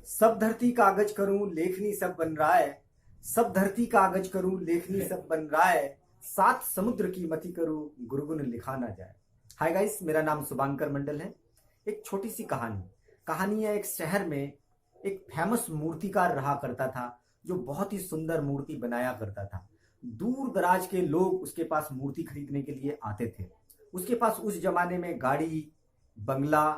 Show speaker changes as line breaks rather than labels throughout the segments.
सब धरती कागज करूं लेखनी सब बन रहा है। सब धरती कागज करूं लेखनी सब बन रहा है। सात समुद्र की मति करूं गुरगुन लिखा ना जाए। हाय गाइस, मेरा नाम शुभांकर मंडल है। एक छोटी सी कहानी है। एक शहर में एक फेमस मूर्तिकार रहा करता था, जो बहुत ही सुंदर मूर्ति बनाया करता था। दूर दराज के लोग उसके पास मूर्ति खरीदने के लिए आते थे। उसके पास उस जमाने में गाड़ी, बंगला,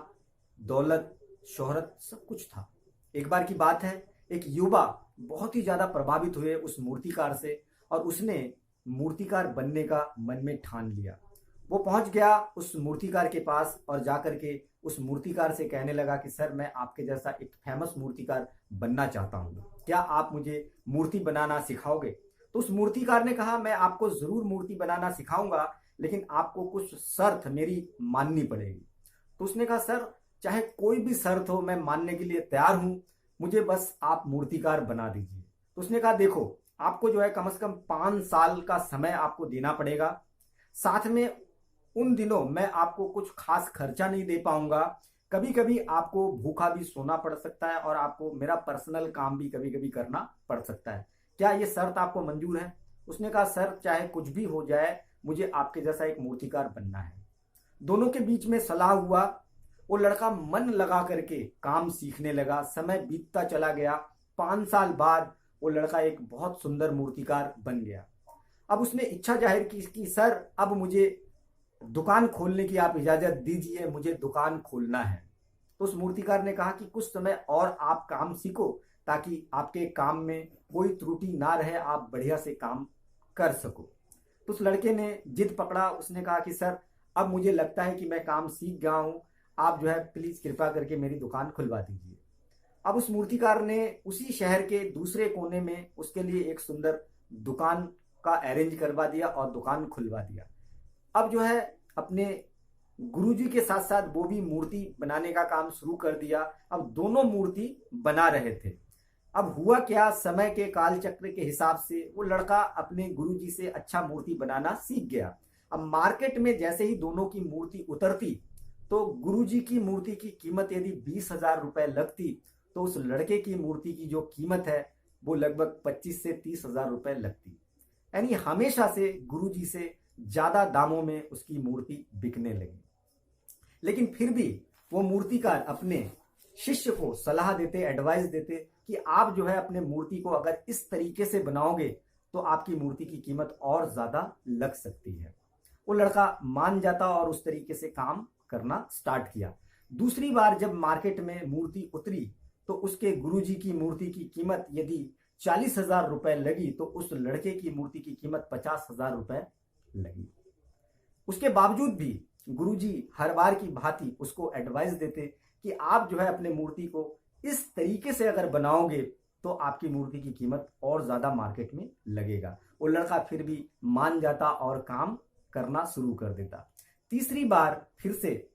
दौलत, शोहरत सब कुछ था। एक बार की बात है, एक युवा बहुत ही ज्यादा प्रभावित हुए उस मूर्तिकार से, और उसने मूर्तिकार बनने का मन में ठान लिया। वो पहुंच गया उस मूर्तिकार के पास और जाकर के उस मूर्तिकार से कहने लगा कि सर, मैं आपके जैसा एक फेमस मूर्तिकार बनना चाहता हूँ, क्या आप मुझे मूर्ति बनाना सिखाओगे? तो उस मूर्तिकार ने कहा, मैं आपको जरूर मूर्ति बनाना सिखाऊंगा, लेकिन आपको कुछ शर्त मेरी माननी पड़ेगी। तो उसने कहा, सर, चाहे कोई भी शर्त हो, मैं मानने के लिए तैयार हूं, मुझे बस आप मूर्तिकार बना दीजिए। तो उसने कहा, देखो, आपको जो है कम से कम 5 साल का समय आपको देना पड़ेगा। साथ में उन दिनों मैं आपको कुछ खास खर्चा नहीं दे पाऊंगा। कभी कभी आपको भूखा भी सोना पड़ सकता है और आपको मेरा पर्सनल काम भी कभी कभी करना पड़ सकता है। क्या ये शर्त आपको मंजूर है? उसने कहा, सर, चाहे कुछ भी हो जाए, मुझे आपके जैसा एक मूर्तिकार बनना है। दोनों के बीच में सलाह हुआ। वो लड़का मन लगा करके काम सीखने लगा। समय बीतता चला गया। 5 साल बाद वो लड़का एक बहुत सुंदर मूर्तिकार बन गया। अब उसने इच्छा जाहिर की कि सर, अब मुझे दुकान खोलने की आप इजाजत दीजिए, मुझे दुकान खोलना है। तो उस मूर्तिकार ने कहा कि कुछ समय और आप काम सीखो, ताकि आपके काम में कोई त्रुटि ना रहे, आप बढ़िया से काम कर सको। तो उस लड़के ने जिद पकड़ा। उसने कहा कि सर, अब मुझे लगता है कि मैं काम सीख गया हूं, आप जो है प्लीज कृपा करके मेरी दुकान खुलवा दीजिए। अब उस मूर्तिकार ने उसी शहर के दूसरे कोने में उसके लिए एक सुंदर दुकान का अरेंज करवा दिया और दुकान खुलवा दिया। अब जो है अपने गुरुजी के साथ साथ वो भी मूर्ति बनाने का काम शुरू कर दिया। अब दोनों मूर्ति बना रहे थे। अब हुआ क्या, समय के काल चक्र के हिसाब से वो लड़का अपने गुरुजी से अच्छा मूर्ति बनाना सीख गया। अब मार्केट में जैसे ही दोनों की मूर्ति उतरती, तो गुरुजी की मूर्ति की कीमत यदि 20,000 रुपए लगती, तो उस लड़के की मूर्ति की जो कीमत है वो लगभग 25 से 30,000 रुपए लगती। यानी हमेशा से गुरुजी से ज्यादा दामों में उसकी मूर्ति बिकने लगी। लेकिन फिर भी वो मूर्तिकार अपने शिष्य को सलाह देते, एडवाइस देते कि आप जो है अपने मूर्ति को अगर इस तरीके से बनाओगे तो आपकी मूर्ति की कीमत और ज्यादा लग सकती है। वो लड़का मान जाता और उस तरीके से काम करना स्टार्ट किया। दूसरी बार जब मार्केट में मूर्ति उतरी, तो उसके गुरुजी की मूर्ति की कीमत यदि 40,000 रुपए लगी, तो उस लड़के की मूर्ति की कीमत 50,000 रुपए लगी। उसके बावजूद भी गुरुजी हर बार की भांति उसको एडवाइस देते कि आप जो है अपने मूर्ति को इस तरीके से अगर बनाओगे तो आपकी मूर्ति की कीमत और ज्यादा मार्केट में लगेगा। वो लड़का फिर भी मान जाता और काम करना शुरू कर देता। तीसरी बार फिर से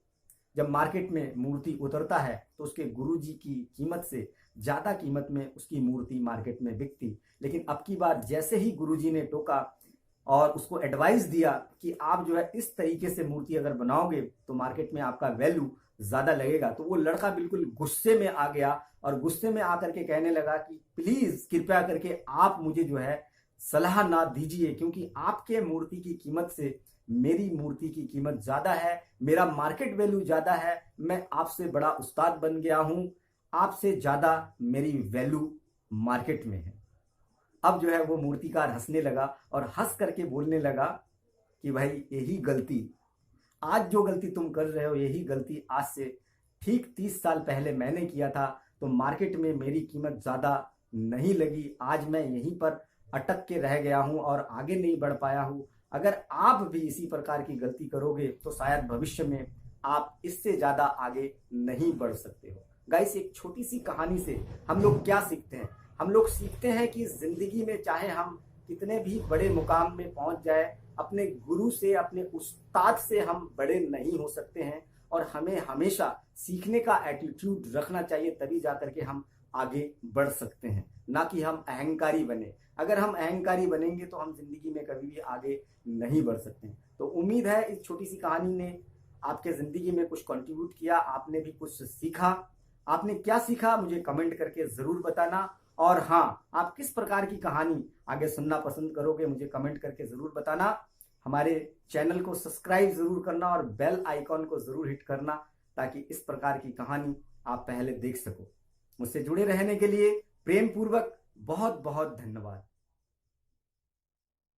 जब मार्केट में मूर्ति उतरता है, तो उसके गुरुजी की कीमत से ज्यादा कीमत में उसकी मूर्ति मार्केट में बिकती। लेकिन अब की बार जैसे ही गुरुजी ने टोका और उसको एडवाइस दिया कि आप जो है इस तरीके से मूर्ति अगर बनाओगे तो मार्केट में आपका वैल्यू ज्यादा लगेगा, तो वो लड़का बिल्कुल गुस्से में आ गया और गुस्से में आकर के कहने लगा कि प्लीज कृपया करके आप मुझे जो है सलाह ना दीजिए, क्योंकि आपके मूर्ति की कीमत से मेरी मूर्ति की कीमत ज्यादा है, मेरा मार्केट वैल्यू ज्यादा है, मैं आपसे बड़ा उस्ताद बन गया हूं, आपसे ज्यादा मेरी वैल्यू मार्केट में है। अब जो है वो मूर्तिकार हंसने लगा और हंस करके बोलने लगा कि भाई, यही गलती, आज जो गलती तुम कर रहे हो, यही गलती आज से ठीक 30 साल पहले मैंने किया था। तो मार्केट में मेरी कीमत ज्यादा नहीं लगी, आज मैं यहीं पर अटक के रह गया हूं और आगे नहीं बढ़ पाया हूं। अगर आप भी इसी प्रकार की गलती करोगे तो शायद भविष्य में आप इससे ज्यादा आगे नहीं बढ़ सकते हो। गाइस, एक छोटी सी कहानी से हम लोग क्या सीखते हैं? हम लोग सीखते हैं कि जिंदगी में चाहे हम कितने भी बड़े मुकाम में पहुंच जाए, अपने गुरु से, अपने उस्ताद से हम बड़े नहीं हो सकते हैं। और हमें हमेशा सीखने का एटीट्यूड रखना चाहिए, तभी जाकर के हम आगे बढ़ सकते हैं, ना कि हम अहंकारी बने। अगर हम अहंकारी बनेंगे तो हम जिंदगी में कभी भी आगे नहीं बढ़ सकते हैं। तो उम्मीद है इस छोटी सी कहानी ने आपके जिंदगी में कुछ कंट्रीब्यूट किया, आपने भी कुछ सीखा। आपने क्या सीखा मुझे कमेंट करके जरूर बताना। और हाँ, आप किस प्रकार की कहानी आगे सुनना पसंद करोगे मुझे कमेंट करके जरूर बताना। हमारे चैनल को सब्सक्राइब जरूर करना और बेल आइकॉन को जरूर हिट करना, ताकि इस प्रकार की कहानी आप पहले देख सको। मुझसे जुड़े रहने के लिए प्रेम पूर्वक बहुत बहुत धन्यवाद।